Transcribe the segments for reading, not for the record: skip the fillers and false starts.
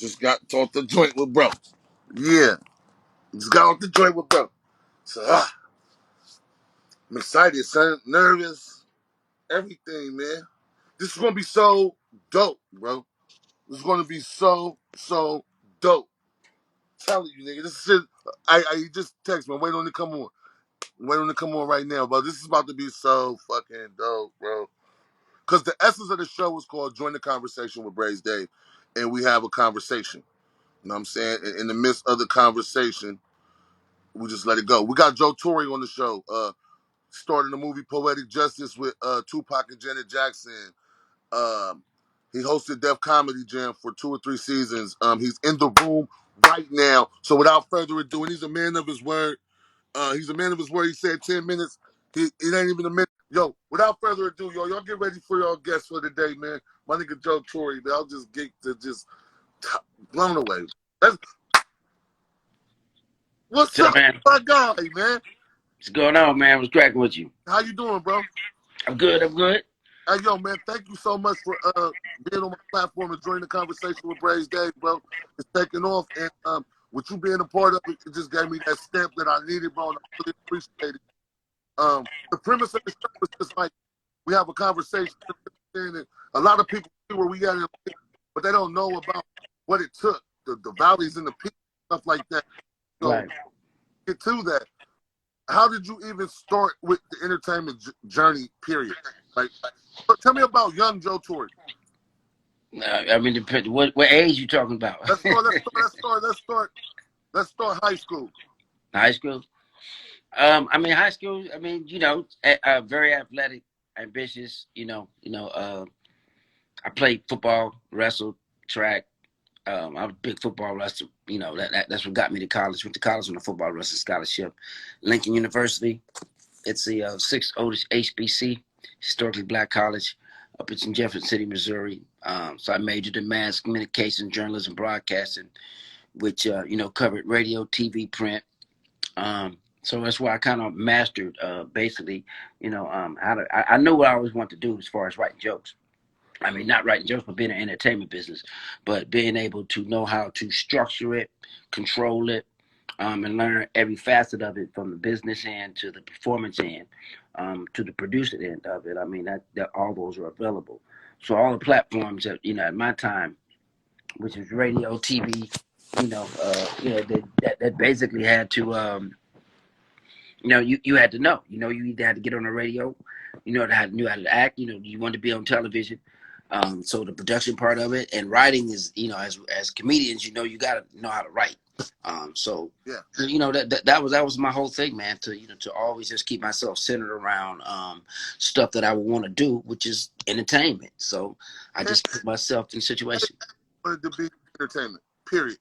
Just got off the joint with bro. Yeah, just got off the joint with bro. So I'm excited, son. Nervous. Everything, man. This is gonna be so dope, bro. This is gonna be so dope. Telling you, nigga. This shit. I just text me. Wait on it to come on. Wait on it to come on right now, bro. This is about to be so fucking dope, bro. Because the essence of the show is called Join the Conversation with Braze Dave. And we have a conversation. You know what I'm saying? In the midst of the conversation, we just let it go. We got Joe Torry on the show. Starting the movie Poetic Justice with Tupac and Janet Jackson. Um, he hosted Def Comedy Jam for 2 or 3 seasons. He's in the room right now. So without further ado, and he's a man of his word. He's a man of his word. He said 10 minutes. It ain't even a minute. Yo, without further ado, y'all get ready for y'all guests for the day, man. My nigga Joe Torry, man. I'll just get to just blown away. What's up, man? My guy, man? What's going on, man? What's cracking with you? How you doing, bro? I'm good. I'm good. Hey, yo, man, thank you so much for being on my platform and joining the conversation with Braze Dave, bro. It's taking off, and with you being a part of it, it just gave me that stamp that I needed, bro, and I really appreciate it. The premise of the show is just like we have a conversation, and a lot of people see where we at, but they don't know about what it took, the valleys and the peaks, stuff like that. So, Right. get to that. How did you even start with the entertainment journey, period? Like, tell me about young Joe Torry. I mean, what age you talking about? Let's start high school. High school. I mean, high school. I mean, very athletic, ambitious. I played football, wrestled, track. I was a big football wrestler. That's what got me to college. Went to college on a football wrestling scholarship. Lincoln University. It's the 6th oldest HBC, historically black college, up in Jefferson City, Missouri. So I majored in mass communication, journalism, broadcasting, which covered radio, TV, print. So that's why I kind of mastered basically, how to. I know what I always want to do as far as writing jokes. I mean, not writing jokes, but being an entertainment business, but being able to know how to structure it, control it, and learn every facet of it, from the business end to the performance end, to the producer end of it. I mean, that all those are available. So all the platforms that, at my time, which was radio, TV, that basically had to, you had to know. You either had to get on the radio, knew how to act. You wanted to be on television. So the production part of it, and writing is, as comedians, you got to know how to write. So yeah, that was my whole thing, man. To always just keep myself centered around stuff that I would want to do, which is entertainment. So I just put myself in situations. Wanted to be entertainment. Period.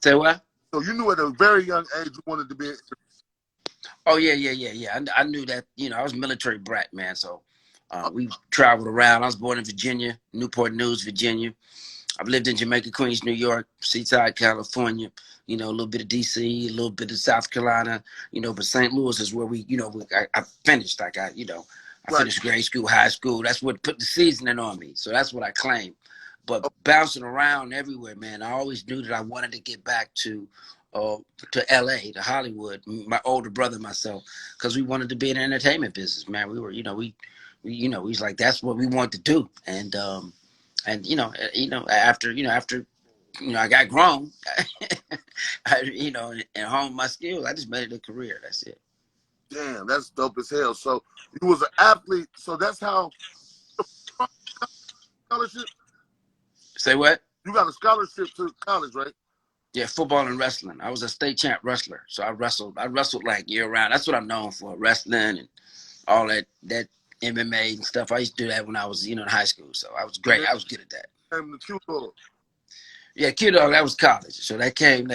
Say what? So you knew at a very young age you wanted to be. Oh yeah. I knew that. I was a military brat, man. So we traveled around. I was born in Virginia, Newport News, Virginia. I've lived in Jamaica, Queens, New York, Seaside, California, a little bit of DC, a little bit of South Carolina, but St. Louis is where I finished. I finished grade school, high school. That's what put the seasoning on me. So that's what I claim. But bouncing around everywhere, man, I always knew that I wanted to get back to LA, to Hollywood, my older brother and myself, because we wanted to be in the entertainment business, man. We were, he's like, that's what we want to do. And after I got grown, and honed my skills, I just made it a career. That's it. Damn, that's dope as hell. So you was an athlete. So that's how scholarship. Say what? You got a scholarship to college, right? Yeah, football and wrestling. I was a state champ wrestler, so I wrestled like year round. That's what I'm known for, wrestling and all that MMA and stuff. I used to do that when I was, in high school. So I was great. I was good at that. And the Q-Dog. Yeah, Q-Dog, that was college. So that came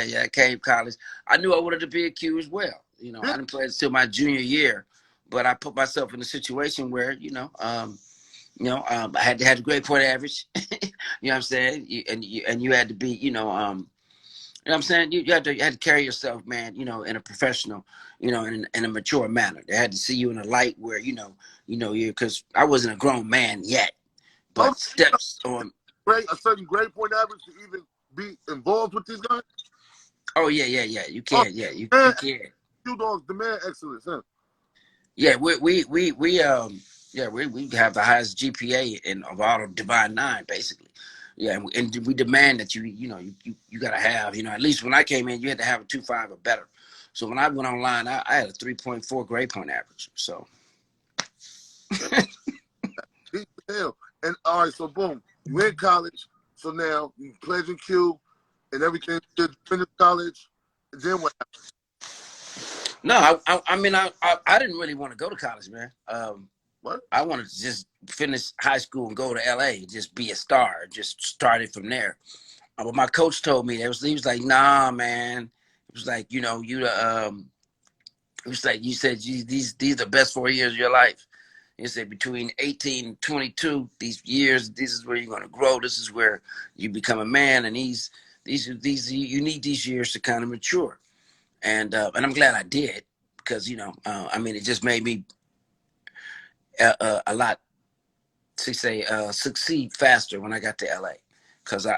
college. I knew I wanted to be a Q as well. I didn't play until my junior year, but I put myself in a situation where, I had to have a great point average. You know what I'm saying? You had to be, you know what I'm saying? You had to carry yourself, man, in a professional, in a mature manner. They had to see you in a light where, because I wasn't a grown man yet, but steps on. A certain grade point average to even be involved pause with these guys? Oh yeah. You can. Yeah, you can. You dogs demand excellence, huh? Yeah, we have the highest GPA of all of Divine Nine, basically. Yeah, and we demand that you gotta have, at least when I came in, you had to have a 2.5 or better. So when I went online, I had a 3.4 grade point average. So Hell. And all right, so boom, you in college, so now you pledge and Q and everything. You finish college, and then what happened? no, I didn't really want to go to college, man. What? I wanted to just finish high school and go to LA, just be a star, just started from there. But my coach told me he was like, nah, man. It was like, it was like you said, these are the best 4 years of your life. He said between 18 and 22, these years, this is where you're going to grow. This is where you become a man, and these you need these years to kind of mature. And I'm glad I did because it just made me a lot to say succeed faster when I got to LA because I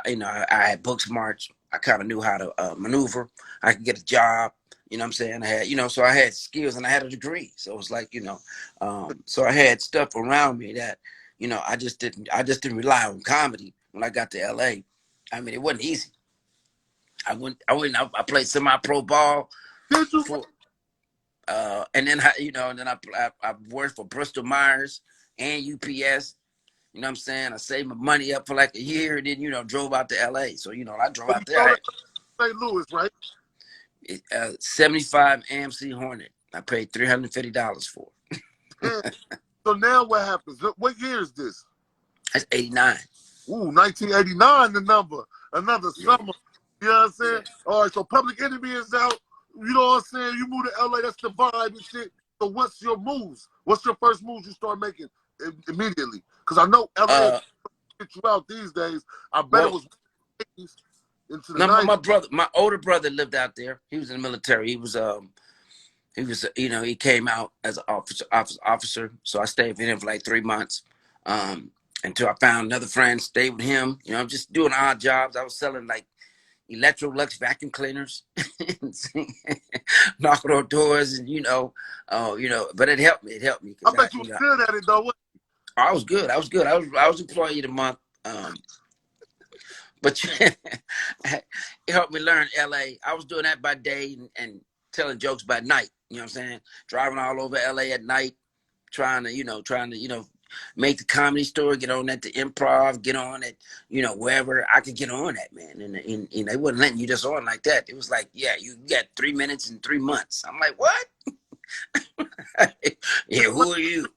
had books march. I kind of knew how to maneuver. I could get a job. You know what I'm saying? I had, so I had skills and I had a degree. So it was like, so I had stuff around me that, I just didn't rely on comedy when I got to LA. I mean, it wasn't easy. I played semi-pro ball Did you? for, and then, I worked for Bristol Myers and UPS. You know what I'm saying? I saved my money up for like a year and then, drove out to LA. So, I drove So you out there. go to St. Louis, right? 75 AMC Hornet. I paid $350 for. And so now what happens? What year is this? That's 89. Ooh, 1989, the number. Another Yeah. summer. You know what I'm saying? Yeah. All right, so Public Enemy is out. You know what I'm saying? You move to LA, that's the vibe and shit. So what's your moves? What's your first moves you start making immediately? Because I know LA get you out these days. I bet it was into the No, 90s. my older brother lived out there. He was in the military. He came out as an officer. So I stayed with him for like 3 months. Until I found another friend, stayed with him. I'm just doing odd jobs. I was selling like Electrolux vacuum cleaners, knocking on doors, and but it helped me. It helped me I because bet you was good at it, though. I was good. I was employee of the month. But it helped me learn LA. I was doing that by day and telling jokes by night. You know what I'm saying? Driving all over LA at night, trying to make the Comedy Store, get on at the Improv, get on at wherever I could get on at, man. And they wasn't letting you just on like that. It was like, yeah, you got 3 minutes in 3 months. I'm like, what? Yeah, who are you?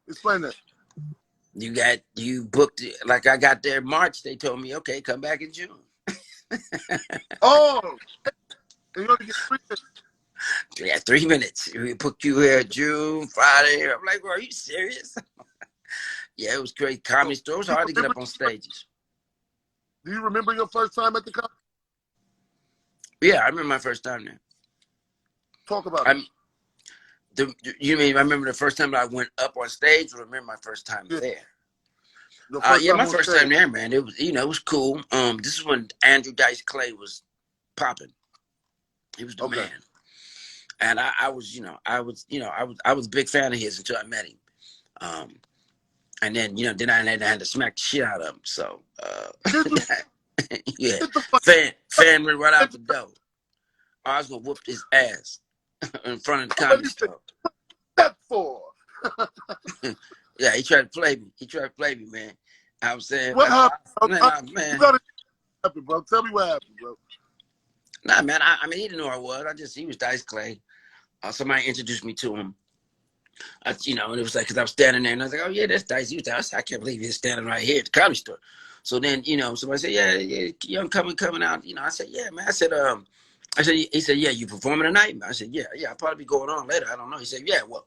Explain that. You booked it. Like I got there in March. They told me, okay, come back in June. Oh, and you only get 3 minutes. Yeah, 3 minutes. We booked you here June, Friday. I'm like, well, are you serious? Yeah, it was crazy. Comedy Store. It was hard to get up on stages. Do you remember your first time at the Comedy? Yeah, I remember my first time there. Talk about it. You mean I remember the first time I went up on stage, or remember my first time there? My first time there, man. It was, it was cool. This is when Andrew Dice Clay was popping. He was the man, and I was a big fan of his until I met him. And then then I had to smack the shit out of him. So yeah, fan went right out the door. I was gonna whoop his ass in front of the Comedy Store. That for? Yeah, he tried to play me. Man. I'm saying, what happened? Man. You gotta happen, bro. Tell me what happened, bro. Nah, man. I mean, he didn't know who I was. He was Dice Clay. Somebody introduced me to him. And it was like, because I was standing there, and I was like, oh yeah, that's Dice. He was Dice. I can't believe he's standing right here at the Comedy Store. So then, somebody said, yeah, young coming out. I said, yeah, man. He said, yeah, you performing tonight? I said, yeah, I'll probably be going on later. I don't know. He said, yeah, well.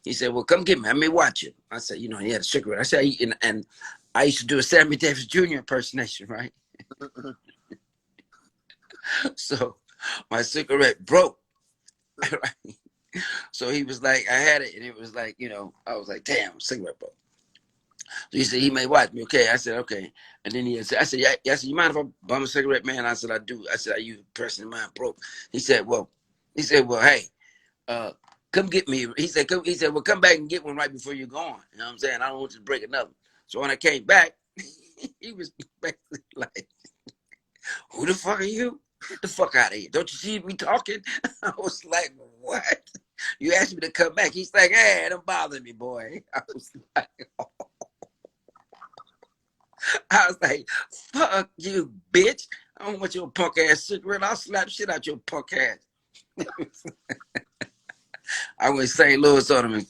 He said, well, come get me. I may watch you. I said, he had a cigarette. I said, and I used to do a Sammy Davis Jr. impersonation, right? So my cigarette broke. So he was like, I had it, and it was like, I was like, damn, cigarette broke. So he said he may watch me. Okay, I said okay. And then he said, I said, yeah, I said, you mind if I bum a cigarette, man? I said, I do. I said, are you a person of mine broke? He said, well, hey, uh, come get me. He said, well, come back and get one right before you're gone. You know what I'm saying? I don't want you to break another. So when I came back, he was basically like, who the fuck are you? Get the fuck out of here. Don't you see me talking? I was like, what? You asked me to come back. He's like, hey, don't bother me, boy. I was like, fuck you, bitch. I don't want your punk ass cigarette. I'll slap shit out your punk ass. I went St. Louis on him.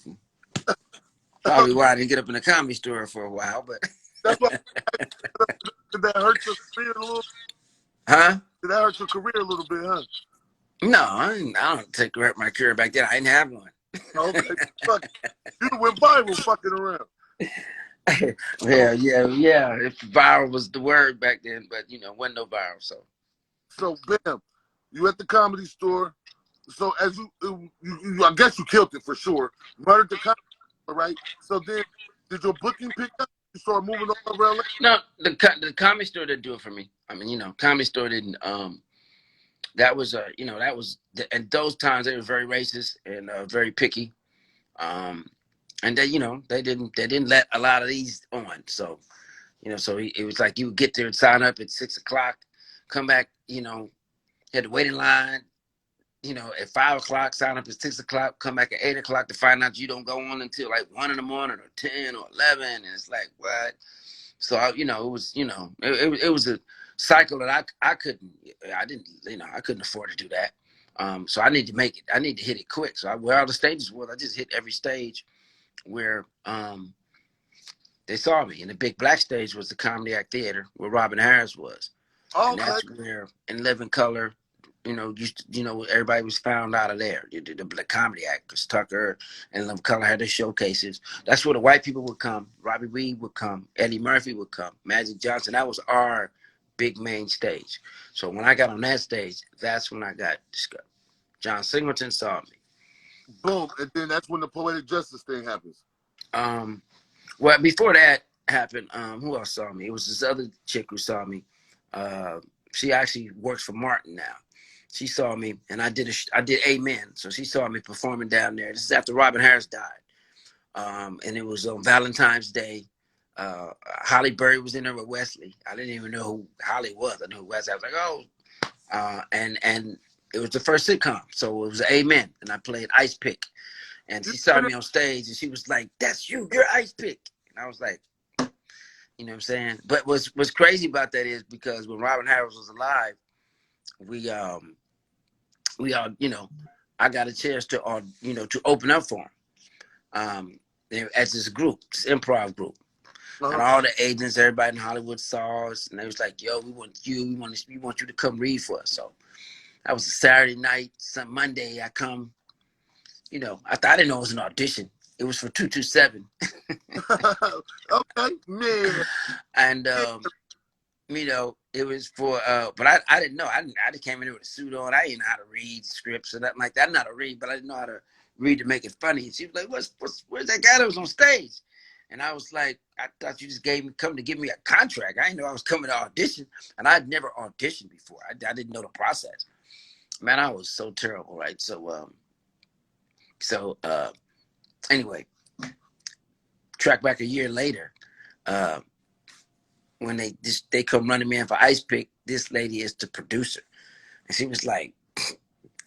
Probably why I didn't get up in the Comedy Store for a while, but. That's why. Did that hurt your career a little? Huh? Did that hurt your career a little bit, huh? No, I don't take my career back then. I didn't have one. Okay, fuck. You went viral fucking around. yeah. If viral was the word back then, but wasn't no viral. So bam, you at the Comedy Store. So as you I guess you killed it for sure. Murdered the Comedy Store, right? So then, did your booking pick up? You started moving all over LA. No, the Comedy Store didn't do it for me. I mean, Comedy Store didn't. That was and those times they were very racist and very picky. And they didn't let a lot of these on. So it was like you would get there and sign up at 6 o'clock, come back, had to wait in line, at 5 o'clock, sign up at 6 o'clock, come back at 8 o'clock to find out you don't go on until like 1 in the morning or 10 or 11. And it's like, what? So, it was a cycle that I couldn't, I couldn't afford to do that. So I need to make it, I need to hit it quick. So where all the stages was, I just hit every stage where, they saw me. And the big black stage was the Comedy Act Theater where Robin Harris was. Oh, And okay. that's where In Living Color, everybody was found out of there. The Comedy Act, because Tucker and Living Color had their showcases. That's where the white people would come. Robbie Reed would come. Eddie Murphy would come. Magic Johnson. That was our big main stage. So when I got on that stage, that's when I got discovered. John Singleton saw me. Boom. And then that's when the Poetic Justice thing happens. Well, before that happened, who else saw me? It was this other chick who saw me. She actually works for Martin now. She saw me, and I did Amen. So she saw me performing down there. This is after Robin Harris died, and it was on Valentine's Day. Holly Berry was in there with Wesley. I didn't even know who Holly was. I knew who Wesley. I was like, oh, and it was the first sitcom, so it was Amen, and I played Ice Pick. And she saw me on stage, and she was like, "That's you, you're Ice Pick." And I was like, you know what I'm saying? But what's crazy about that is because when Robin Harris was alive, we all, I got a chance to to open up for him. As this group, this improv group. And all the agents, everybody in Hollywood saw us, and they was like, "Yo, we want you. We want you to come read for us." So that was a Saturday night. Some Monday, I come. I didn't know it was an audition. It was for 227. Okay, man. And it was for but I didn't know. I just came in there with a suit on. I didn't know how to read scripts or nothing like that. I didn't know how to read, but I didn't know how to read to make it funny. And she was like, where's that guy that was on stage? And I was like, I thought you just come to give me a contract. I didn't know I was coming to audition. And I'd never auditioned before. I didn't know the process. Man, I was so terrible, right? So anyway, track back a year later, when they come running me in for Ice Pick, this lady is the producer. And she was like,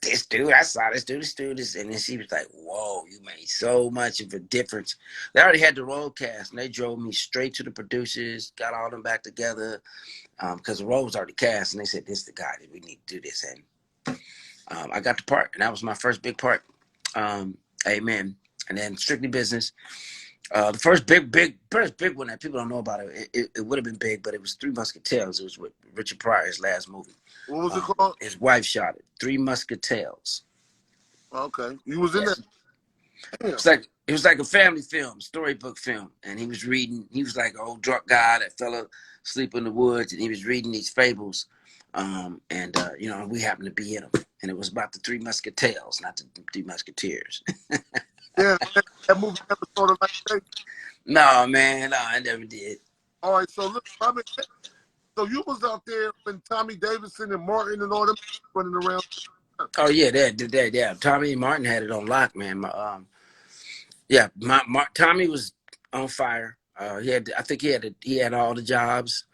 this dude, I saw this dude, and then she was like, whoa, you made so much of a difference. They already had the role cast, and they drove me straight to the producers, got all them back together, because the role was already cast, and they said, this is the guy that we need to do this. And I got the part, and that was my first big part. Amen. And then Strictly Business. The first big one that people don't know about it would have been big, but it was Three Musketeers. It was with Richard Pryor, his last movie. What was it called? His wife shot it. Three Musketeers. Okay, you was in there. It was like a family film, storybook film, and he was reading. He was like an old drunk guy that fell asleep in the woods, and he was reading these fables. We happened to be in them, and it was about the Three Musketeers, not the Three Musketeers. Yeah, that movie ever sort of like that. No, man, no, I never did. All right, so look, Robin, so you was out there when Tommy Davidson and Martin and all them running around. Oh yeah, that, yeah. Tommy Martin had it on lock, man. Yeah, Tommy was on fire. I think he had all the jobs.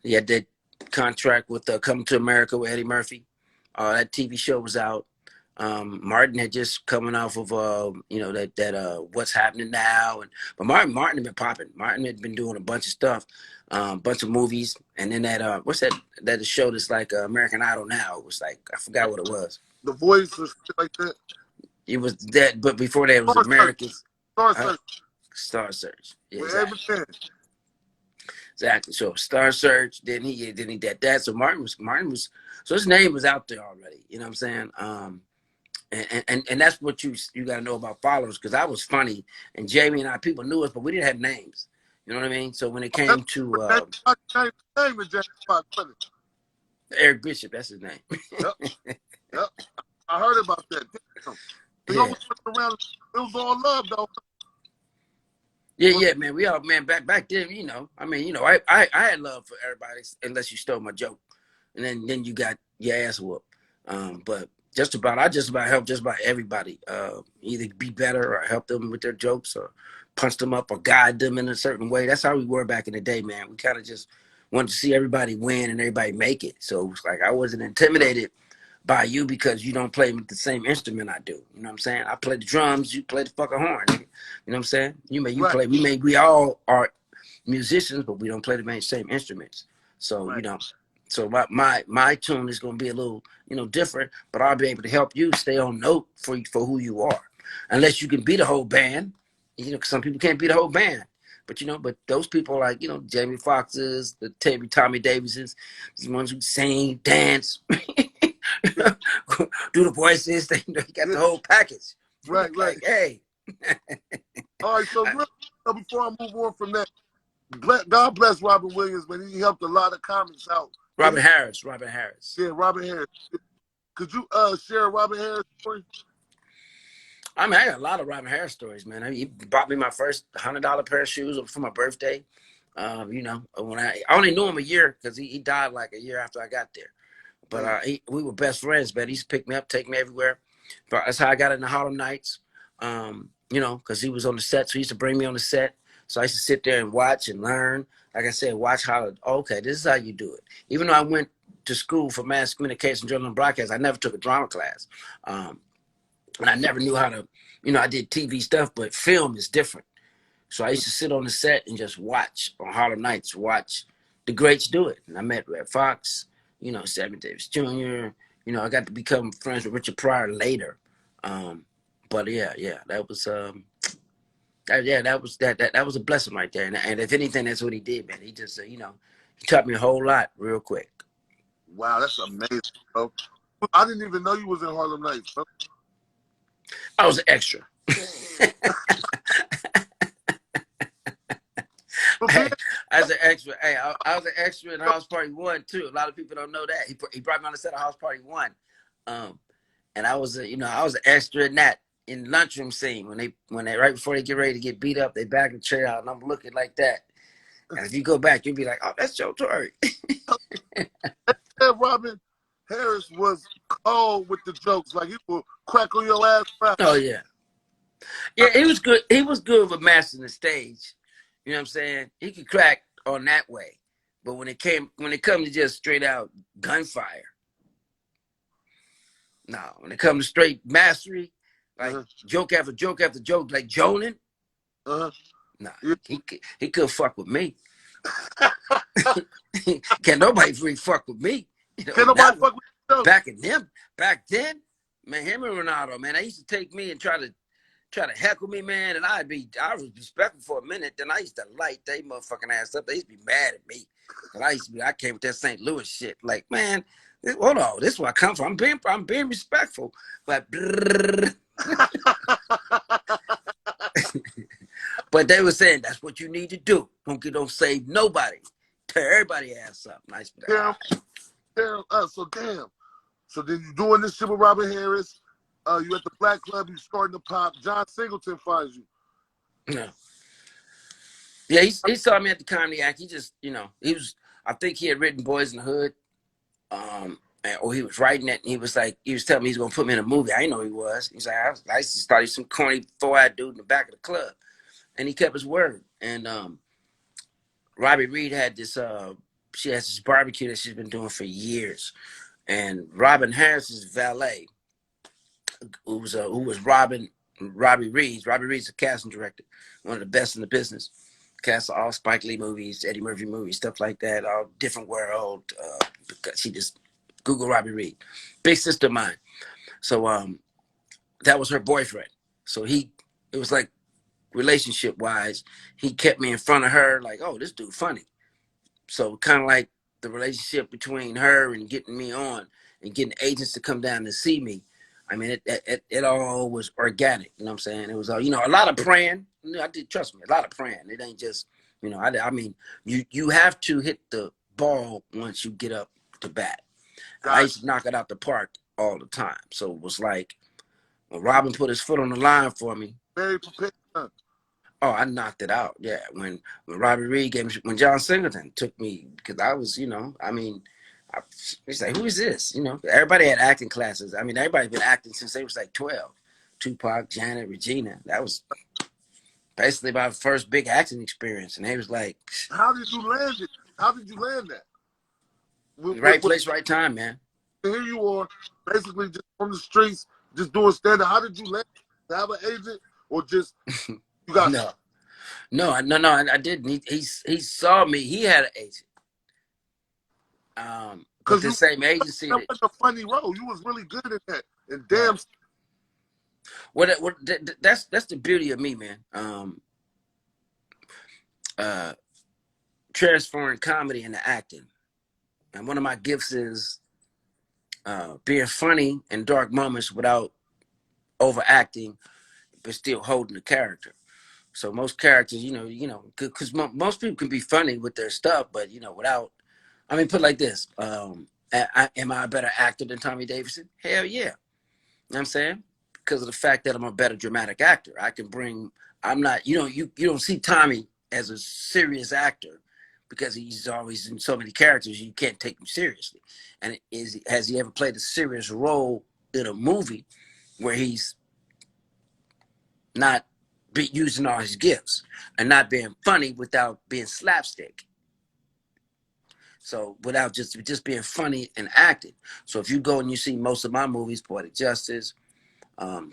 He had that contract with Coming to America with Eddie Murphy. That TV show was out. Martin had just coming off of that What's Happening Now, but Martin had been popping. Martin had been doing a bunch of stuff, bunch of movies, and then that what's that show that's like American Idol now. It was like I forgot what it was. The Voice or shit like that. It was that, but before that it was Star Search. Americans. Star Search. Star Search. Yeah, With exactly. everything. Exactly. So Star Search, then he did that. So Martin was so his name was out there already. You know what I'm saying? And that's what you gotta know about followers, because I was funny and Jamie and I, people knew us, but we didn't have names. You know what I mean? So when it came to Name is James Fox. Eric Bishop, that's his name. Yep. Yep. I heard about that. Damn. They Yeah. always went around. It was all love though. Yeah, man. We all, man, back then, I mean, I had love for everybody unless you stole my joke. And then you got your ass whooped. But I just about helped just about everybody. Either be better or help them with their jokes or punch them up or guide them in a certain way. That's how we were back in the day, man. We kind of just wanted to see everybody win and everybody make it. So it was like I wasn't intimidated by you because you don't play with the same instrument I do. You know what I'm saying? I play the drums, you play the fucking horn. You know what I'm saying? Right. We all are musicians, but we don't play the same instruments. So, Right. So my tune is gonna be a little, different, but I'll be able to help you stay on note for who you are. Unless you can be the whole band. 'Cause some people can't be the whole band. But those people like, Jamie Foxx's, the Tommy Davis's, the ones who sing, dance, Yeah. do the voices, they got the whole package. Right. Like, hey. All right, so before I move on from that, God bless Robin Williams, man. He helped a lot of comics out. Robin Harris. Yeah, Robin Harris. Could you share Robin Harris' story? I mean, I got a lot of Robin Harris stories, man. I mean, he bought me my first $100 pair of shoes for my birthday. When I only knew him a year because he died like a year after I got there. But we were best friends, man. He used to pick me up, take me everywhere. But that's how I got in the Harlem Nights. Because he was on the set, so he used to bring me on the set. So I used to sit there and watch and learn. Like I said, watch how, okay, this is how you do it. Even though I went to school for mass communication, journalism, and broadcast, I never took a drama class. And I never knew how to, I did TV stuff, but film is different. So I used to sit on the set and just watch on Harlem Nights, watch the greats do it. And I met Red Fox, Sammy Davis Jr. I got to become friends with Richard Pryor later. But yeah, that was that was a blessing right there. And if anything, that's what he did, man. He just he taught me a whole lot real quick. Wow, that's amazing, bro. I didn't even know you was in Harlem Nights, bro. I was an extra. Hey, I was an extra. Hey, I was an extra in House Party 1 too. A lot of people don't know that. He brought me on the set of House Party 1, and I was I was an extra in that in the lunchroom scene when they right before they get ready to get beat up, they back the chair out and I'm looking like that. And if you go back, you'll be like, oh, that's Joe Torry. Robin Harris was cold with the jokes, like he would crack on your ass. Oh yeah, he was good. He was good with mastering the stage. You know what I'm saying? He could crack on that way, but when it comes to just straight out gunfire, no. When it comes to straight mastery, like joke after joke after joke, like Jonan, nah, he could fuck with me. Can't nobody really fuck with me. Can't nobody fuck with you. Back then, man, him and Ronaldo, man, they used to take me and try to heckle me, man, and I was respectful for a minute. Then I used to light they motherfucking ass up. They used to be mad at me, and I came with that St. Louis shit. Like, man, hold on, this is where I come from. I'm being respectful, but but they were saying that's what you need to do. Don't save nobody. Tear everybody ass up. Nice. Damn. So then you doing this shit with Robin Harris. You at the Black Club. You starting to pop. John Singleton finds you. Yeah. Yeah, he saw me at the Comedy Act. He just, he was. I think he had written Boys in the Hood, or he was writing it. And he was telling me he's gonna put me in a movie. I didn't know he was. He's like, I used to start some corny four-eyed dude in the back of the club, and he kept his word. And Robbie Reed had this. She has this barbecue that she's been doing for years, and Robin Harris's valet, who was Robbie Reed. Robbie Reed's a casting director, one of the best in the business. Cast all Spike Lee movies, Eddie Murphy movies, stuff like that. All different world. Because she just Google Robbie Reed, big sister of mine. So that was her boyfriend. So it was like relationship wise, he kept me in front of her like, oh, this dude funny. So kind of like the relationship between her and getting me on and getting agents to come down and see me. I mean, it all was organic. You know what I'm saying? It was all, a lot of praying. I did, trust me, a lot of praying. It ain't just, I mean, you have to hit the ball once you get up to bat. I used to knock it out the park all the time. So it was like when Robin put his foot on the line for me. Very prepared. Oh, I knocked it out. Yeah, when Robbie Reed when John Singleton took me, because I was, he's like, who is this? Everybody had acting classes. I mean, everybody's been acting since they was like 12. Tupac, Janet, Regina. That was basically my first big acting experience. And he was like, how did you land it? How did you land that? Right place, right time, man. Here you are, basically just from the streets, just doing stand-up. How did you land it? Have an agent or just you got No, I didn't. He saw me. He had an agent. But the same agency. That was a funny role. You was really good at that. And damn. That's the beauty of me, man. Transferring comedy into acting. And one of my gifts is being funny in dark moments without overacting, but still holding the character. So most characters, because most people can be funny with their stuff, but without. I mean, put it like this: am I a better actor than Tommy Davidson? Hell yeah! You know what I'm saying? Because of the fact that I'm a better dramatic actor, I can bring. I'm not. You don't see Tommy as a serious actor because he's always in so many characters. You can't take him seriously. And has he ever played a serious role in a movie where he's not using all his gifts and not being funny without being slapstick? So without just being funny and acting. So if you go and you see most of my movies, Poetic Justice,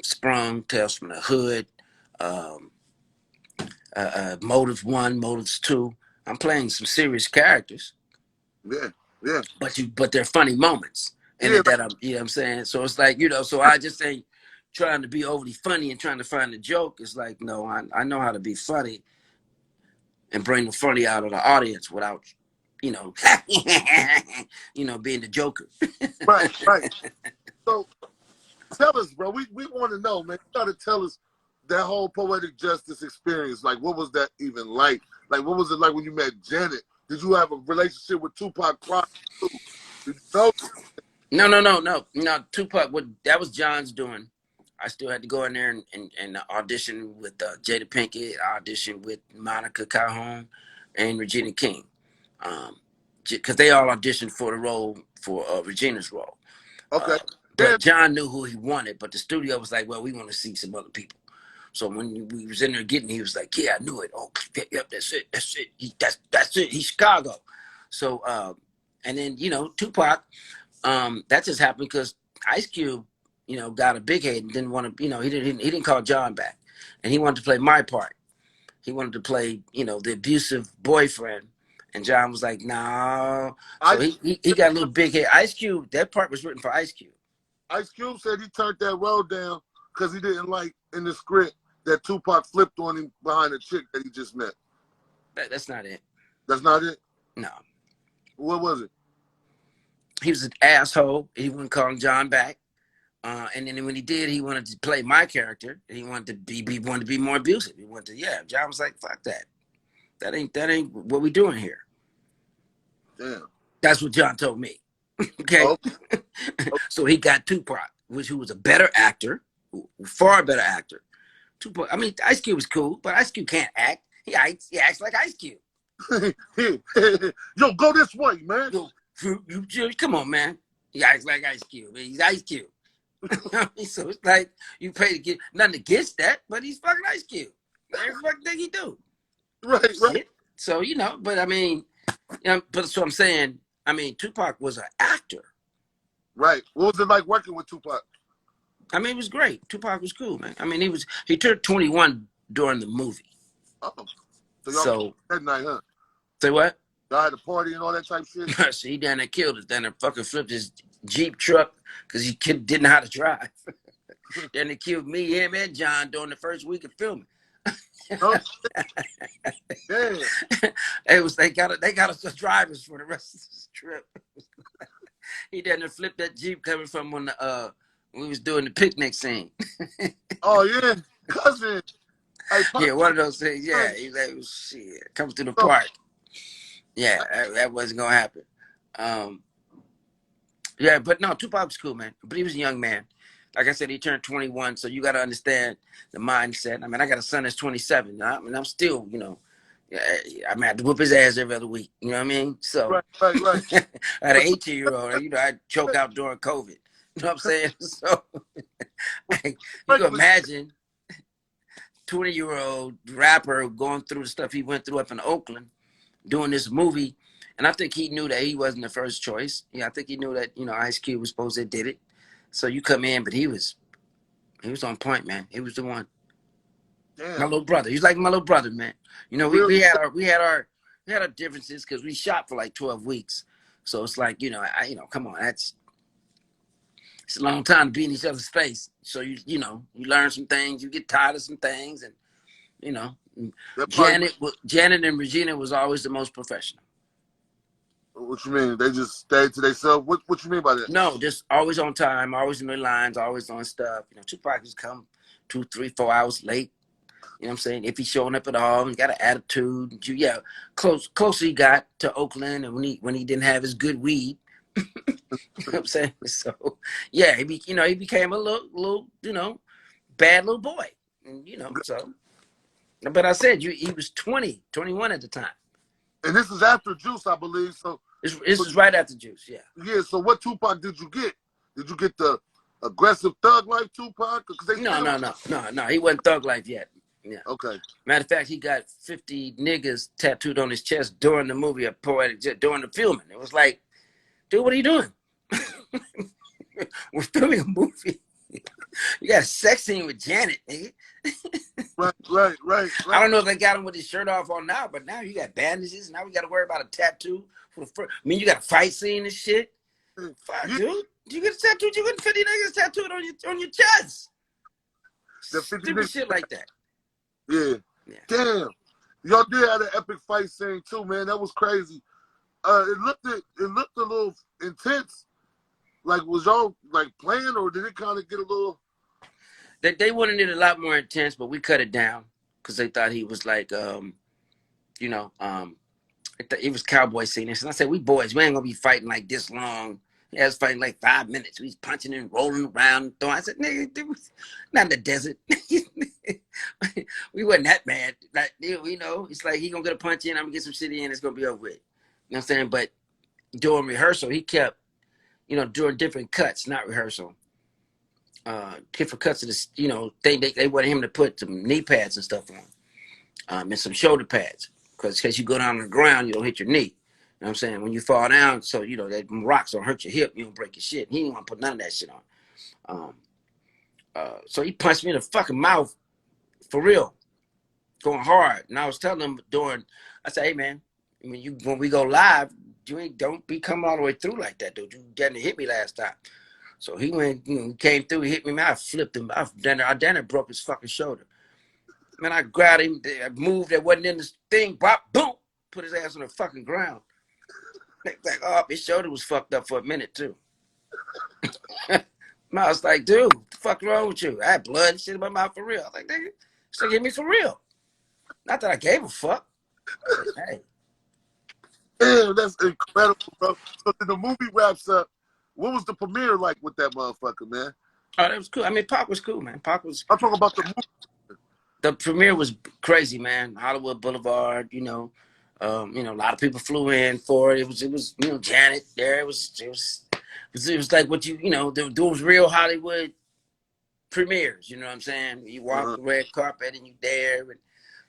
Sprung, Tales from the Hood, Motive 1, Motives 2, I'm playing some serious characters. Yeah. But they're funny moments. And that I'm, you know what I'm saying? So it's like, so I just ain't trying to be overly funny and trying to find a joke. It's like, no, I know how to be funny and bring the funny out of the audience without, being the Joker. Right. So tell us, bro. We want to know, man. You got to tell us that whole Poetic Justice experience. Like, what was that even like? Like, what was it like when you met Janet? Did you have a relationship with Tupac prior to? Did you know? No. Tupac, that was John's doing. I still had to go in there and audition with Jada Pinkett, audition with Monica Calhoun and Regina King. Because they all auditioned for the role, for Regina's role. Okay. But John knew who he wanted, but the studio was like, well, we want to see some other people. So when we was in there getting, he was like, yeah, I knew it. Oh, yep, that's it. That's it. He's Chicago. So, and then, Tupac, that just happened because Ice Cube, got a big head and didn't want to, he didn't call John back. And he wanted to play my part. He wanted to play, the abusive boyfriend. And John was like, no. So he got a little big head. Ice Cube, that part was written for Ice Cube. Ice Cube said he turned that role down because he didn't like in the script that Tupac flipped on him behind a chick that he just met. That's not it. That's not it? No. What was it? He was an asshole. He wouldn't call John back. And then when he did, he wanted to play my character. He wanted to be more abusive. He wanted to, John was like, fuck that. That ain't what we doing here. Damn. That's what John told me. Okay. So he got Tupac, who was a better actor, far better actor. Tupac, I mean, Ice Cube was cool, but Ice Cube can't act. He acts like Ice Cube. Yo, go this way, man. Yo, come on, man. He acts like Ice Cube. He's Ice Cube. So it's like you pay to get nothing against that, but he's fucking Ice Cube. Every fucking thing he do. Right, right. So, but I mean, but so I'm saying, I mean, Tupac was an actor. Right. What was it like working with Tupac? I mean, it was great. Tupac was cool, man. I mean, he turned 21 during the movie. Oh. So y'all that night, huh? Say what? Y'all had a party and all that type shit? So he down there killed us. Then they fucking flipped his Jeep truck because he didn't know how to drive. Then they killed me, him, and John during the first week of filming. Oh, yeah. They got us as drivers for the rest of this trip. He didn't flip that Jeep coming from when we was doing the picnic scene. Oh yeah, cousin. Hey, yeah, one of those things. Yeah, he's like, shit, come through the park. Yeah, that wasn't gonna happen. Yeah, but no, Tupac was cool, man. But he was a young man. Like I said, he turned 21, so you got to understand the mindset. I mean, I got a son that's 27. I mean, I'm still, I have to whoop his ass every other week. You know what I mean? So, right. I had an 18-year-old. I choke out during COVID. You know what I'm saying? So, you can imagine 20-year-old rapper going through the stuff he went through up in Oakland, doing this movie. And I think he knew that he wasn't the first choice. Yeah, I think he knew that, Ice Cube was supposed to did it. So you come in, but he was on point, man. He was the one. Damn. My little brother. He's like my little brother, man. We had our differences because we shot for like 12 weeks. So it's like, come on, it's a long time to be in each other's face. So you learn some things, you get tired of some things, and Janet and Regina was always the most professional. What you mean? They just stayed to themselves? What you mean by that? No, just always on time, always in the lines, always on stuff. Tupac just come 2, 3, 4 hours late. You know what I'm saying? If he's showing up at all, he got an attitude. Closer he got to Oakland, and when he didn't have his good weed. You know what I'm saying? So yeah, he became a little bad little boy. And so. But I said he was 21 at the time. And this is after Juice, I believe. So this is right after Juice, yeah. Yeah. So what Tupac did you get? Did you get the aggressive thug life Tupac? No. He wasn't thug life yet. Yeah. Okay. Matter of fact, he got 50 niggas tattooed on his chest during the movie of Poetic Jet, during the filming. It was like, dude, what are you doing? We're filming a movie. You got a sex scene with Janet, nigga. Right. I don't know if they got him with his shirt off on now, but now you got bandages. Now we got to worry about a tattoo for the first. I mean, you got a fight scene and shit. Fuck, dude. You get a tattoo. You get 50 niggas tattooed on your chest. Stupid shit like that. Yeah. Damn. Y'all did have an epic fight scene too, man. That was crazy. It looked a little intense. Like, was y'all like playing, or did it kind of get a little? They wanted it a lot more intense, but we cut it down because they thought he was like, he was cowboy scene. And I said, we boys, we ain't gonna be fighting like this long. He was fighting like 5 minutes. We was punching and rolling around and throwing. I said, nigga, not in the desert. We wasn't that mad. Like, it's like he gonna get a punch in, I'm gonna get some shit in, it's gonna be over with. You know what I'm saying? But during rehearsal, he kept, during different cuts, not rehearsal. Different cuts of this, they wanted him to put some knee pads and stuff on, and some shoulder pads, because you go down on the ground, you don't hit your knee. You know what I'm saying? When you fall down, so that rocks don't hurt your hip, you don't break your shit. He didn't want to put none of that shit on. So he punched me in the fucking mouth, for real, going hard. And I was telling him I said, hey man, when we go live, don't be coming all the way through like that, dude. You didn't hit me last time. So he went, came through, he hit me, man. I flipped him. I broke his fucking shoulder. Man, I grabbed him, I moved that wasn't in the thing, bop, boom, put his ass on the fucking ground. Like, his shoulder was fucked up for a minute, too. I was like, dude, what the fuck wrong with you? I had blood and shit in my mouth for real. I was like, nigga, so hit me for real. Not that I gave a fuck. Hey. Damn, that's incredible, bro. So the movie wraps up. What was the premiere like with that motherfucker, man? Oh, that was cool. I mean, Pac was cool, man. I'm talking about the movie. The premiere was crazy, man. Hollywood Boulevard, a lot of people flew in for it. It was, Janet there. It was like what those real Hollywood premieres. You know what I'm saying? You walk Uh-huh. the red carpet and you there, and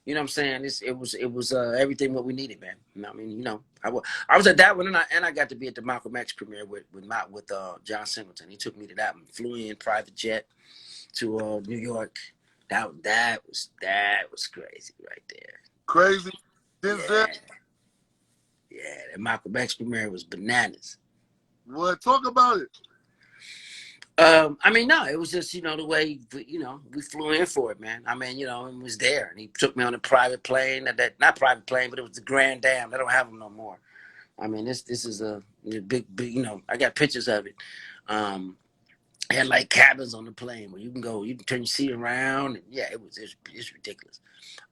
you know what I'm saying. It was everything what we needed, man. I mean, I was at that one, and I got to be at the Malcolm X premiere with John Singleton. He took me to that one. Flew in private jet to New York. That was crazy right there. Crazy. Denzel. Yeah, yeah. The Malcolm X premiere was bananas. What? Talk about it. I mean, no, it was just the way we flew in for it, man. I mean, it was there, and he took me on a private plane. That not private plane, but it was the Grand Dam. They don't have them no more. I mean, this is a big. I got pictures of it. Had like cabins on the plane where you can turn your seat around, and yeah, it's ridiculous.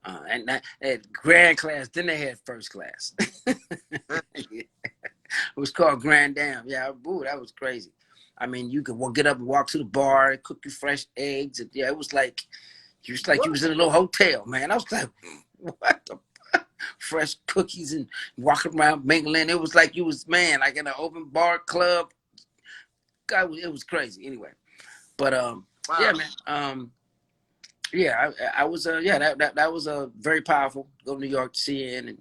And that had grand class. Then they had first class. It was called Grand Dam. Yeah, boo, that was crazy. I mean, you could get up and walk to the bar, cook your fresh eggs, and yeah, it was like you What? was in a little hotel, man. I was like, what the fresh cookies and walking around mingling. It was like you was like in an open bar club. God, it was crazy. Anyway, but yeah, Wow. man. Yeah, I was that was very powerful. Go to New York to see it, and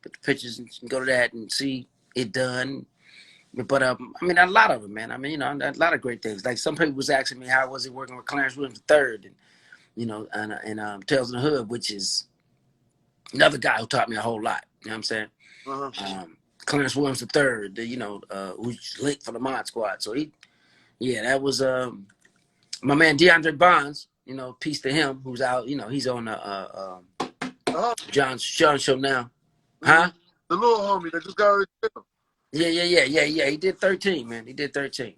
put the pictures and go to that and see it done. But I mean, a lot of them, man. I mean, a lot of great things. Like some people was asking me how was it working with Clarence Williams III, and Tales in the Hood, which is another guy who taught me a whole lot. You know what I'm saying? Uh-huh. Clarence Williams III, who's linked for the Mod Squad. So that was my man DeAndre Bonds. Peace to him, who's out. He's on Uh-huh. John's show now, Mm-hmm. huh? The little homie that just got rid. Yeah. He did 13, man. He did 13.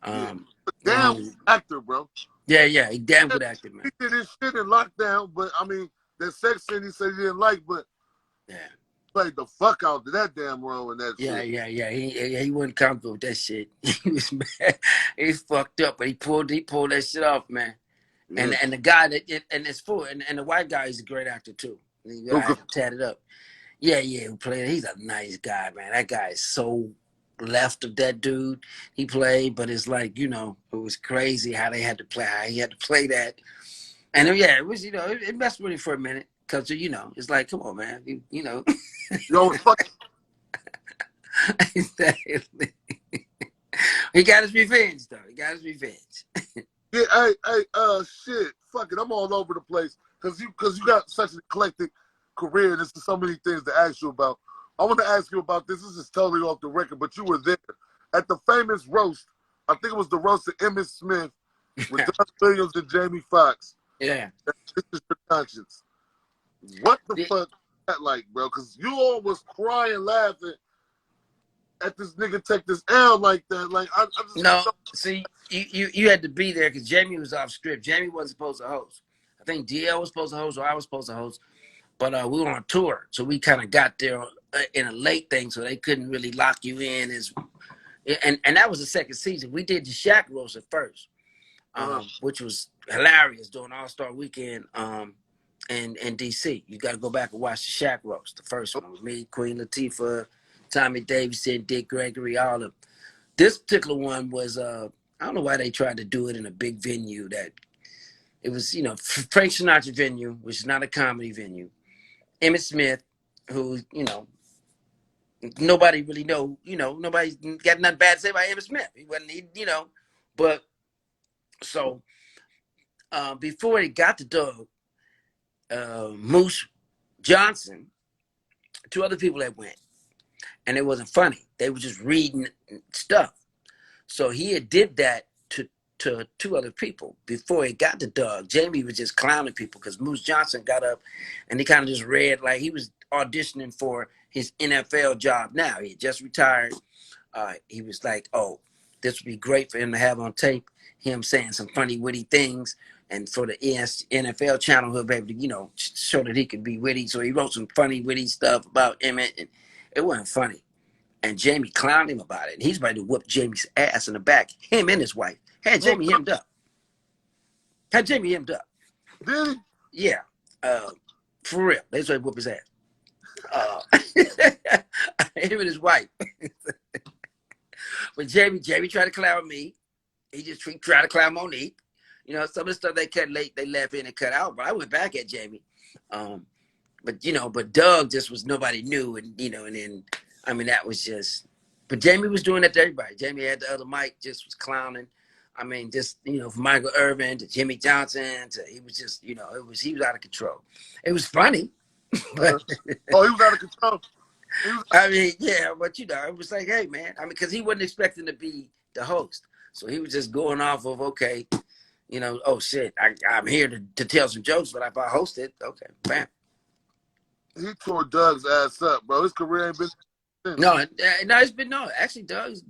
Yeah. Little Damn homie. actor, bro. Yeah. He damn good actor, man. He did his shit in lockdown, but I mean, that sex scene he said he didn't like, but Yeah. played the fuck out of that damn role in that Yeah. shit. He wasn't comfortable with that shit. He was mad. He fucked up, but he pulled that shit off, man. Yeah. And the guy and it's full, and the white guy is a great actor too. I Okay. had to tat it up. Yeah, who played? He's a nice guy, man. That guy is so left of that dude he played, but it's like it was crazy how they had to play. How he had to play that, and it was it messed with him for a minute because it's like, come on, man, Yo, fuck. He got his revenge though. He got his revenge. Yeah, hey, shit. Fuck it. I'm all over the place. Cause you got such an eclectic career, and there's so many things to ask you about. I want to ask you about this. This is totally off the record, but you were there at the famous roast. I think it was the roast of Emmitt Smith with John Williams and Jamie Foxx. Yeah. This is your conscience. What the fuck is that like, bro? Because you all was crying, laughing at this nigga take this L like that. Like, I just No, see, you had to be there because Jamie was off script. Jamie wasn't supposed to host. I think DL was supposed to host, or I was supposed to host. But we were on tour, so we kind of got there in a late thing, so they couldn't really lock you in. And that was the second season. We did the Shaq roast at first, which was hilarious during All-Star Weekend in D.C. You got to go back and watch the Shaq roast. The first one was me, Queen Latifah, Tommy Davidson, Dick Gregory, all of them. This particular one was, I don't know why they tried to do it in a big venue that it was, Frank Sinatra venue, which is not a comedy venue. Emmitt Smith, who, nobody really know, nobody's got nothing bad to say about Emmitt Smith. He wasn't, but so before he got to Doug, Moose Johnson, two other people that went, and it wasn't funny. They were just reading stuff. So he had did that to two other people before he got to Doug. Jamie was just clowning people because Moose Johnson got up and he kind of just read like he was auditioning for his NFL job now. He had just retired. He was like, oh, this would be great for him to have on tape, him saying some funny, witty things. And for the NFL channel, he'll be able to, show that he could be witty. So he wrote some funny, witty stuff about Emmett, and it wasn't funny. And Jamie clowned him about it. And he's ready to whoop Jamie's ass in the back, him and his wife. Had Jamie hemmed up. Did he? Yeah. For real, they used to whoop his ass. Him and his wife. But Jamie tried to clown me. He just tried to clown Monique. You know, some of the stuff they cut late, they left in and cut out. But I went back at Jamie. But you know, but Doug just was nobody knew, and you know, and then I mean that was just. But Jamie was doing that to everybody. Jamie had the other mic, just was clowning. I mean, just you know, from Michael Irvin to Jimmy Johnson to he was just you know, he was out of control. It was funny, but Oh, he was out of control. I mean, yeah, but you know, it was like, hey man, I mean, because he wasn't expecting to be the host, so he was just going off of okay, you know, oh shit, I'm here to tell some jokes, but if I host it, okay, bam. He tore Doug's ass up, bro. His career ain't been. No, it's been no. Actually, Doug's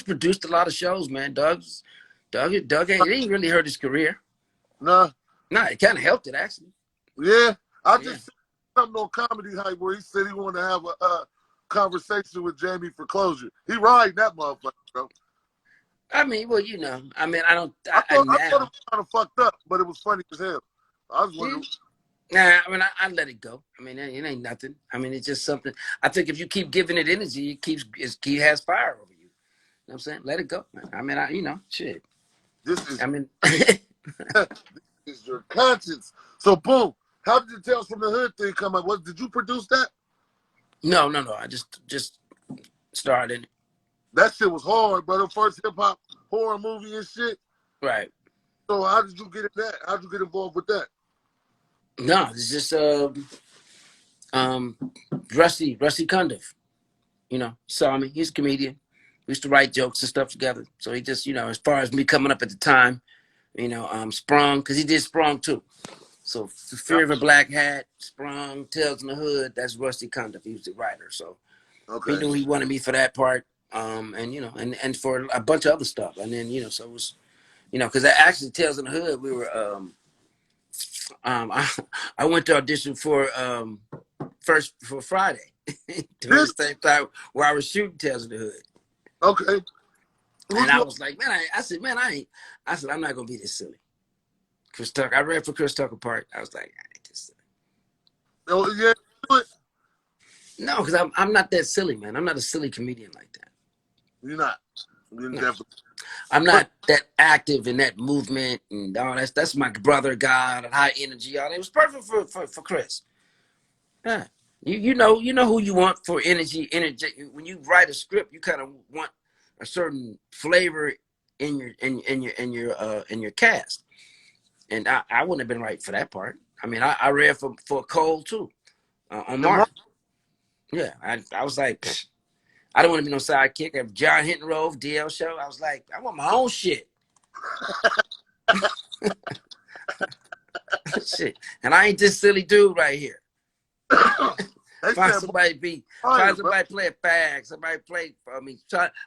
produced a lot of shows, man. Doug ain't really hurt his career. Nah. No, it kind of helped it actually. Yeah, I just said something on Comedy Hype where he said he wanted to have a conversation with Jamie for closure. He riding that motherfucker, bro. I mean, well, you know, I mean, I thought it was kind of fucked up, but it was funny as hell. I was wondering. Nah, I mean, I let it go. I mean, it ain't nothing. I mean, it's just something. I think if you keep giving it energy, it has fire over you. You know what I'm saying? Let it go, man. I mean, you know, shit. This is. I mean, this is your conscience. So, boom. How did the Tales from the Hood thing come up? Did you produce that? No. I just started. That shit was hard, bro. The first hip hop horror movie and shit. Right. So how did you get in that? How did you get involved with that? No, it's just Rusty Cundiff, you know, saw me. He's a comedian. We used to write jokes and stuff together. So he just, you know, as far as me coming up at the time, you know, Sprung, because he did Sprung too. So Fear of a Black Hat, Sprung, Tales in the Hood, that's Rusty Cundiff. He was the writer. So he knew he wanted me for that part. And you know, and for a bunch of other stuff. And then, you know, so it was, you know, because actually Tales in the Hood, we were I went to audition for Friday during the same time where I was shooting Tales of the Hood. Okay. And I was like, man, I said, I'm not gonna be this silly. Chris Tucker, I read for Chris Tucker part. I was like, I ain't this silly. Oh yeah. No, because I'm not that silly, man. I'm not a silly comedian like that. You're not. You're definitely. I'm not that active in that movement and all that's my brother God and high energy. All that. It was perfect for Chris. Yeah. You know who you want for energy. When you write a script, you kind of want a certain flavor in your cast. And I wouldn't have been right for that part. I mean, I read for Cole too on Martin. Yeah, I was like, pfft. I don't want to be no sidekick. If John Hinton Rove, DL show, I was like, I want my own shit. Shit. And I ain't this silly dude right here. Find somebody play a fag, somebody play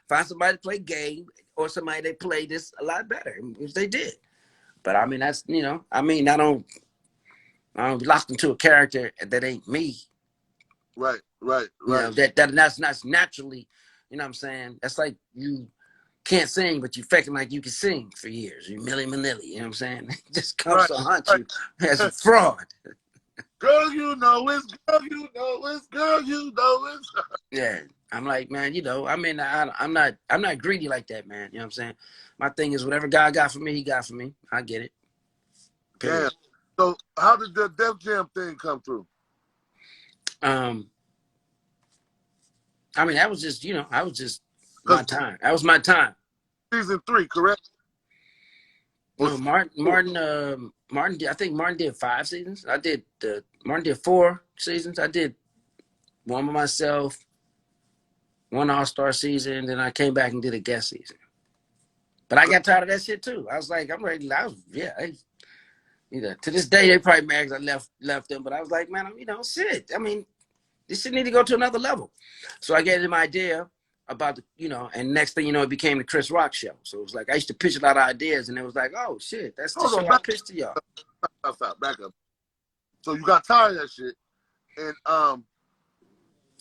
find somebody to play game or somebody that play this a lot better, which they did. But I mean that's you know, I mean I don't locked into a character that ain't me. Right. You know, that's naturally, you know what I'm saying? That's like you can't sing, but you faking like you can sing for years. You Milli Vanilli, you know what I'm saying? It just comes to hunt you as a fraud. Girl, you know it's girl, you know it's girl, you know it's. Yeah, I'm like, man, you know, I mean, I'm not greedy like that, man. You know what I'm saying? My thing is whatever God got for me, He got for me. I get it. Damn. So how did the Def Jam thing come through? I mean, that was just, you know, I was just my time. That was my time. Season 3, correct? No, Martin did, I think Martin did 5 seasons. Martin did 4 seasons. I did one by myself, one All-Star season, then I came back and did a guest season. But I got tired of that shit too. I was like, I'm ready. You know, to this day they probably mad because I left them, but I was like, man, you know, shit. I mean, this shit need to go to another level. So I gave them an idea about the, you know, and next thing you know, it became the Chris Rock show. So it was like I used to pitch a lot of ideas, and it was like, oh shit, that's the show I pitched to y'all. Back up. So you got tired of that shit, and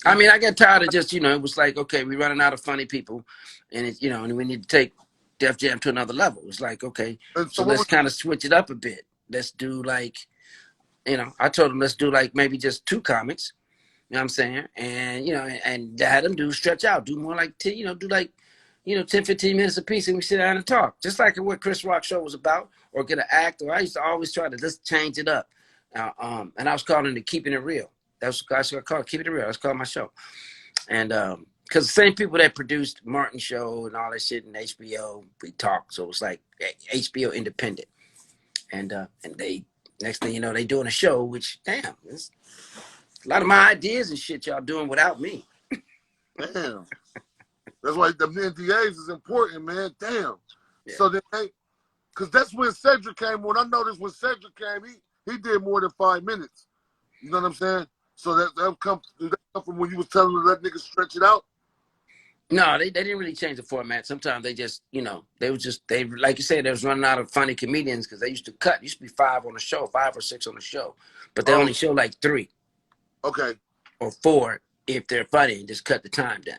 I mean, I got tired of just, you know, it was like, okay, we're running out of funny people, and it, you know, and we need to take Def Jam to another level. It's like, okay, so let's kind of switch it up a bit. Let's do like I told them let's do like maybe just 2 comics. You know what I'm saying? And and had them stretch out, do more like 10, do like 10, 15 minutes a piece, and we sit down and talk, just like what Chris Rock show was about, or get an act. Or I used to always try to just change it up. And I was calling it Keeping It Real. That's what I called Keeping It Real. That's called my show. And because the same people that produced Martin Show and all that shit and HBO, we talk. So it was like HBO independent. And they, next thing you know, they doing a show, which damn, it's a lot of my ideas and shit y'all doing without me. Damn. That's why the NDAs is important, man. Damn. Yeah. So then because that's when Cedric came on. I noticed when Cedric came, he did more than 5 minutes. You know what I'm saying? So that come from when you was telling them to let niggas stretch it out? No, they didn't really change the format. Sometimes they just, they like you said, they was running out of funny comedians because they used to cut. Used to be 5 on the show, 5 or 6 on the show, but they only show like 3. Okay. Or 4 if they're funny, and just cut the time down.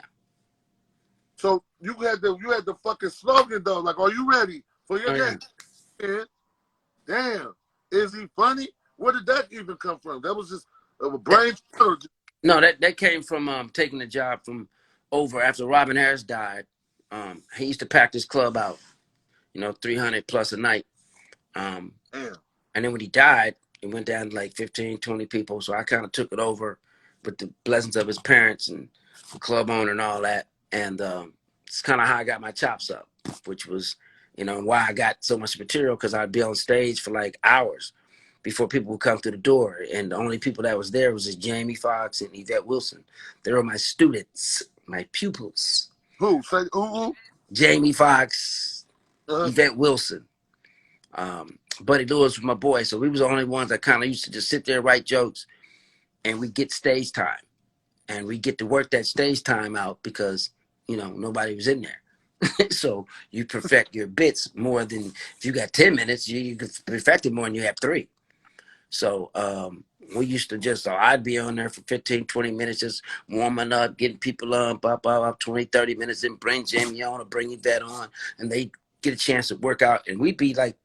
So you had the fucking slogan though, like, are you ready for your game? Yeah. Damn. Is he funny? Where did that even come from? That was just a brain. No, that came from taking the job from over after Robin Harris died. He used to pack this club out, 300 plus a night. And then when he died, it went down to like 15, 20 people. So I kind of took it over with the blessings of his parents and the club owner and all that. And it's kind of how I got my chops up, which was, why I got so much material, because I'd be on stage for like hours before people would come through the door. And the only people that was there was just Jamie Foxx and Yvette Wilson. They were my students, my pupils. Who? Say who? Jamie Foxx, Yvette Wilson. Buddy Lewis was my boy, so we was the only ones that kind of used to just sit there and write jokes, and we get stage time, and we get to work that stage time out because nobody was in there. So you perfect your bits more than if you got 10 minutes, you could perfect it more than you have 3. So we used to just, so I'd be on there for 15, 20 minutes, just warming up, getting people up, 20, 30 minutes, and bring Jamie on or bring Yvette on, and they get a chance to work out, and we'd be like,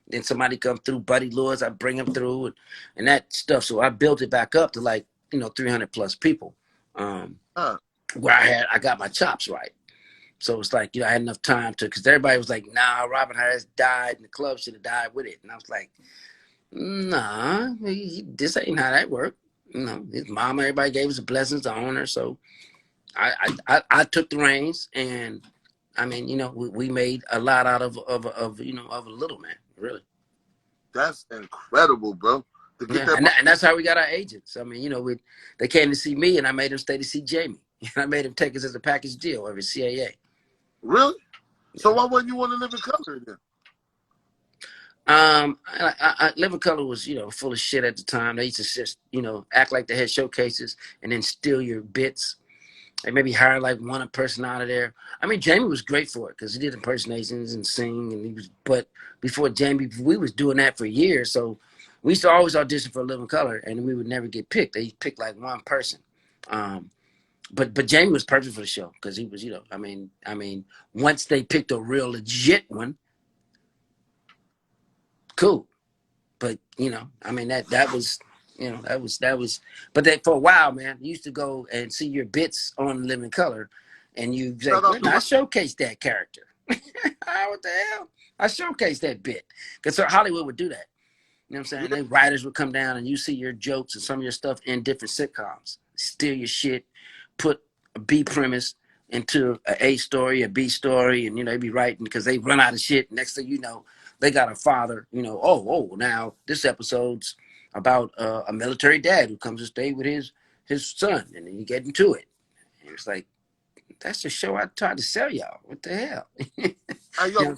then somebody come through, Buddy Lewis, I bring him through, and that stuff. So I built it back up to like 300 plus people, where I got my chops right. So it's like I had enough time to, because everybody was like, nah, Robin Harris died, and the club should have died with it, and I was like, nah, this ain't how that worked. His mama, everybody gave us the blessings to own her, so I took the reins, and I mean, we made a lot out of a little, man. Really. That's incredible, bro. To get and that's how we got our agents. I mean, they came to see me, and I made them stay to see Jamie. I made them take us as a package deal over CAA. Really? Yeah. So why wouldn't you want to live in color then? Living Color was, full of shit at the time. They used to just, act like they had showcases and then steal your bits. They maybe hire like one person out of there. I mean, Jamie was great for it because he did impersonations and sing, and but before Jamie, we was doing that for years. So we used to always audition for Living Color, and we would never get picked. They picked like one person. But Jamie was perfect for the show because he was, I mean, once they picked a real legit one, cool. But that was. That was, but that for a while, man, you used to go and see your bits on Living Color, and you say, I showcased that character. What the hell? I showcased that bit. Because Hollywood would do that. You know what I'm saying? Then writers would come down and you see your jokes and some of your stuff in different sitcoms. Steal your shit, put a B premise into an A story, a B story, and they be writing because they run out of shit. Next thing you know, they got a father, now this episode's about a military dad who comes to stay with his son, and then you get into it. And it's like, that's the show I tried to sell y'all. What the hell? Hey, yo,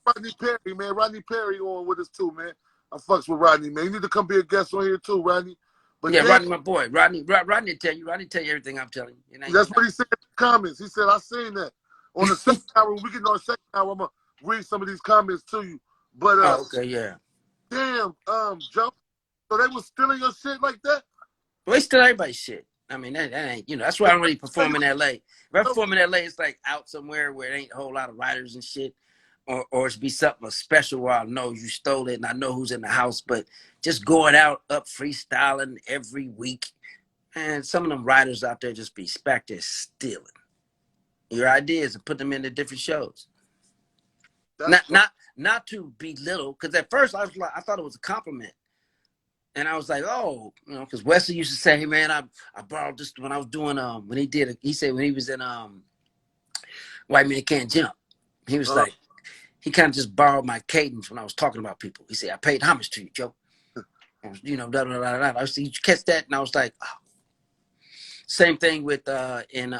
Rodney Perry, man. Rodney Perry on with us too, man. I fucks with Rodney, man. You need to come be a guest on here too, Rodney. But yeah, Rodney, my boy. Rodney tell you everything I'm telling you. That's what he said in the comments. He said, I seen that. On the second hour, when we get on the second hour, I'm gonna read some of these comments to you. But okay, yeah. Damn, Joe. So they was stealing your shit like that? Well, they steal everybody's shit. I mean, that ain't, that's why I don't really perform in LA. If I perform in LA, it's like out somewhere where it ain't a whole lot of writers and shit. or it's be something special where I know you stole it and I know who's in the house. But just going out up freestyling every week, and some of them writers out there just be back there stealing your ideas and put them into different shows. Not to belittle, because at first I thought it was a compliment. And I was like, oh, you know, because Wesley used to say, hey man, I borrowed this when I was doing he said when he was in White Man Can't Jump. He was like, he kind of just borrowed my cadence when I was talking about people. He said, I paid homage to you, Joe. You know, da da da da. I see you catch that, and I was like, oh. Same thing with in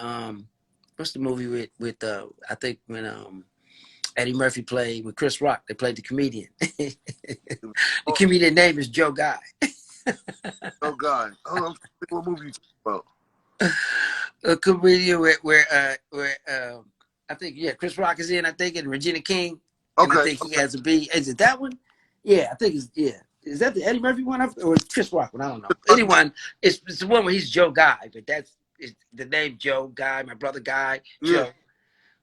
what's the movie with I think when Eddie Murphy played with Chris Rock, they played the comedian. The comedian name is Joe Guy. Joe Guy. I don't know what movie you talking about. A comedian where I think Chris Rock is in. I think and Regina King. And I think he has a B. Is it that one? Yeah, I think it's Is that the Eddie Murphy one or Chris Rock one? I don't know. Anyone, it's the one where he's Joe Guy, but that's the name Joe Guy, my brother Guy, Joe. Yeah.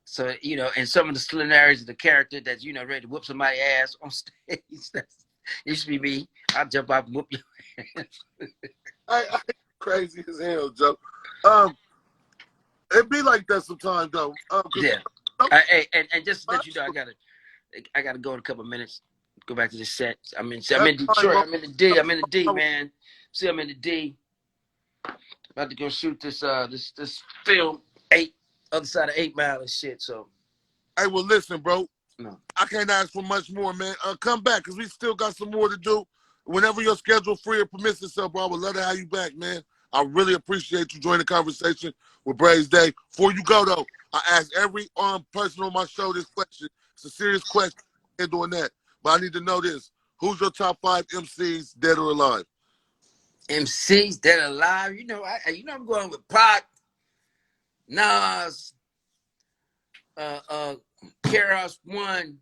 So, you know, and some of the similarities of the character that's, you know, ready to whoop somebody's ass on stage. That used to be me. I'll jump out and whoop your ass. I crazy as hell, Joe. It be like that sometimes, though. Yeah. And just to let you know, I gotta go in a couple of minutes. Go back to the set. I'm in Detroit. I'm in the D. I'm in the D, man. See, I'm in the D. About to go shoot this film 8 other side of 8 Mile and shit. So, hey, well, listen, bro. No, I can't ask for much more, man. Come back because we still got some more to do. Whenever your schedule free or permits itself, bro, I would love to have you back, man. I really appreciate you joining the conversation with Braze Day. Before you go, though, I ask every person on my show this question. It's a serious question. I'm doing that. But I need to know this. Who's your top 5 MCs, dead or alive? MCs, dead or alive? You know, I'm going with Pac, Nas, Keras One.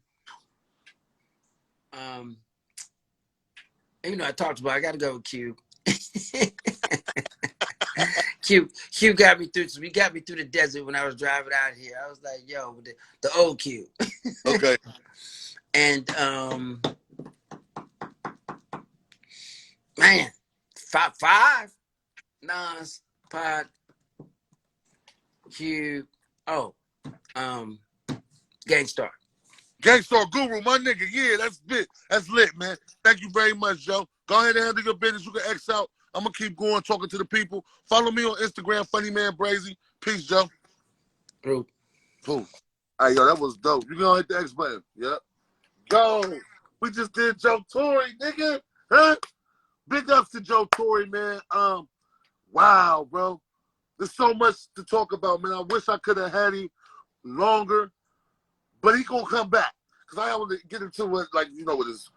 You know, I talked about. I got to go with Q. Q got me through. So he got me through the desert when I was driving out here. I was like, yo, the old Q. Okay. And man, five Nas, Pod, Q, Gangstar. Gangstar Guru, my nigga. Yeah, that's big. That's lit, man. Thank you very much, Joe. Go ahead and handle your business. You can X out. I'm gonna keep going, talking to the people. Follow me on Instagram, Funny Man Brazy. Peace, Joe. Cool. All right, yo, that was dope. You gonna hit the X button? Yep. Go. We just did Joe Torry, nigga. Huh? Big ups to Joe Torry, man. Wow, bro. There's so much to talk about, man. I wish I could have had him longer, but he gonna come back. Cause I want to get into it, like, you know, with his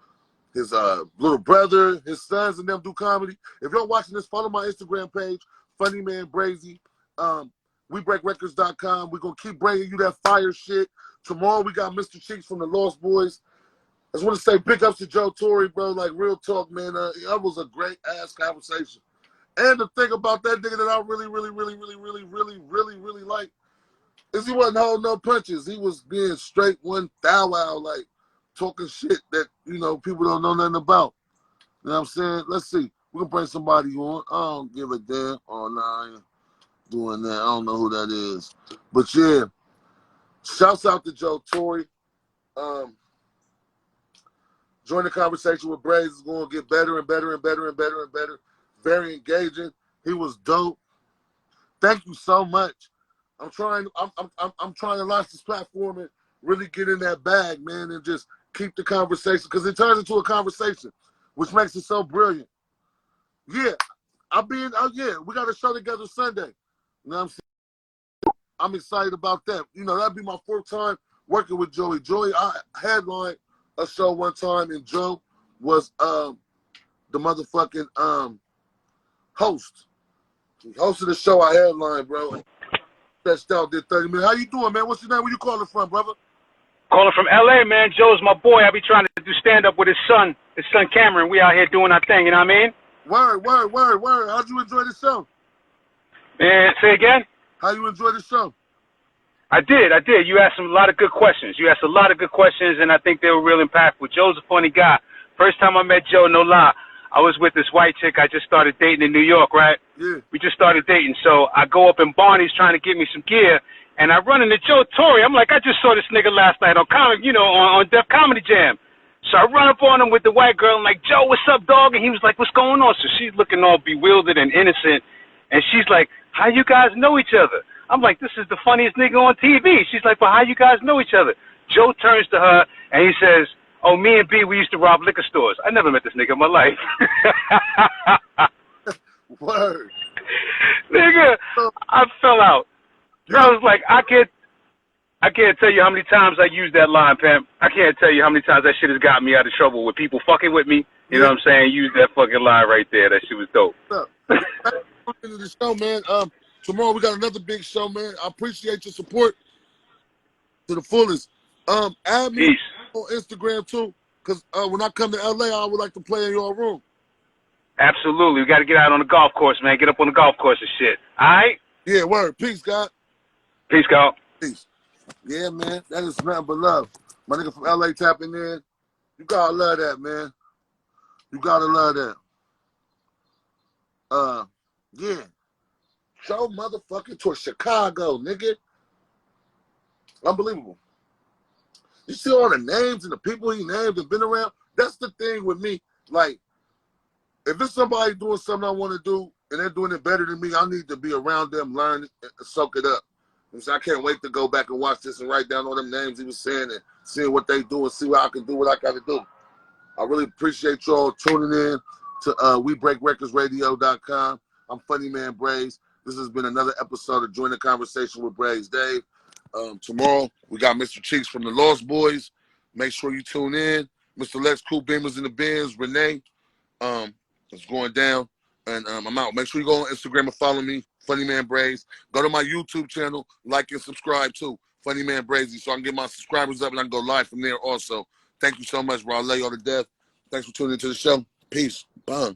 little brother, his sons, and them do comedy. If you're watching this, follow my Instagram page, Funny Man Brazy. WeBreakRecords.com. We're gonna keep bringing you that fire shit. Tomorrow we got Mr. Cheeks from the Lost Boys. I just want to say big ups to Joe Torry, bro. Like, real talk, man. That was a great ass conversation. And the thing about that nigga that I really like is he wasn't holding no punches. He was being straight one thou wow, like talking shit that, you know, people don't know nothing about. You know what I'm saying? Let's see. We can bring somebody on. I don't give a damn. Oh, nah, I ain't doing that. I don't know who that is. But yeah, shouts out to Joe Torry. Join the conversation with Braze. Is going to get better and better and better and better and better. Very engaging. He was dope. Thank you so much. I'm trying to launch this platform and really get in that bag, man, and just keep the conversation, because it turns into a conversation, which makes it so brilliant. Yeah, we got a show together Sunday. You know what I'm saying? I'm excited about that. You know, that'd be my 4th time working with Joey. Joey, I headlined a show one time, and Joe was the motherfucking host. He hosted the show I headlined, bro. Stretched out, did 30 minutes. How you doing, man? What's your name? Where you calling from, brother? Calling from L.A., man. Joe's my boy. I be trying to do stand-up with his son Cameron. We out here doing our thing, you know what I mean? Word. How'd you enjoy the show? Man, say again? How you enjoy the show? I did. You asked him a lot of good questions. And I think they were real impactful. Joe's a funny guy. First time I met Joe, no lie, I was with this white chick I just started dating in New York, right? Yeah. We just started dating. So I go up in Barney's trying to get me some gear, and I run into Joe Torry. I'm like, I just saw this nigga last night on Def Comedy Jam. So I run up on him with the white girl. I'm like, Joe, what's up, dog? And he was like, what's going on? So she's looking all bewildered and innocent, and she's like, how you guys know each other? I'm like, this is the funniest nigga on TV. She's like, well, how you guys know each other? Joe turns to her, and he says, oh, me and B, we used to rob liquor stores. I never met this nigga in my life. Word. Nigga, I fell out. I was like, I can't tell you how many times I used that line, Pam. I can't tell you how many times that shit has gotten me out of trouble with people fucking with me. You know what I'm saying? Use that fucking line right there. That shit was dope. Into the show, man. Tomorrow we got another big show, man. I appreciate your support to the fullest. Add me on Instagram too, because when I come to LA, I would like to play in your room. Absolutely. We got to get out on the golf course, man. Get up on the golf course and shit. All right? Yeah, word. Peace, God. Peace, God. Peace. Yeah, man. That is nothing but love. My nigga from LA tapping in. You gotta love that, man. You gotta love that. Yeah. Show motherfucking tour Chicago, nigga. Unbelievable. You see all the names and the people he named and been around? That's the thing with me. Like, if it's somebody doing something I want to do and they're doing it better than me, I need to be around them, learn it, and soak it up. So I can't wait to go back and watch this and write down all them names he was saying and seeing what they do and see what I can do, what I got to do. I really appreciate y'all tuning in to WeBreakRecordsRadio.com. I'm Funny Man Braze. This has been another episode of Join the Conversation with Braze Dave. Tomorrow, we got Mr. Cheeks from the Lost Boys. Make sure you tune in. Mr. Lex Cool Beamers in the Bins. Renee. It's going down. And I'm out. Make sure you go on Instagram and follow me, Funny Man Braze. Go to my YouTube channel, like and subscribe too, Funny Man Brazy, so I can get my subscribers up and I can go live from there also. Thank you so much, bro. I love y'all to death. Thanks for tuning into the show. Peace. Bye.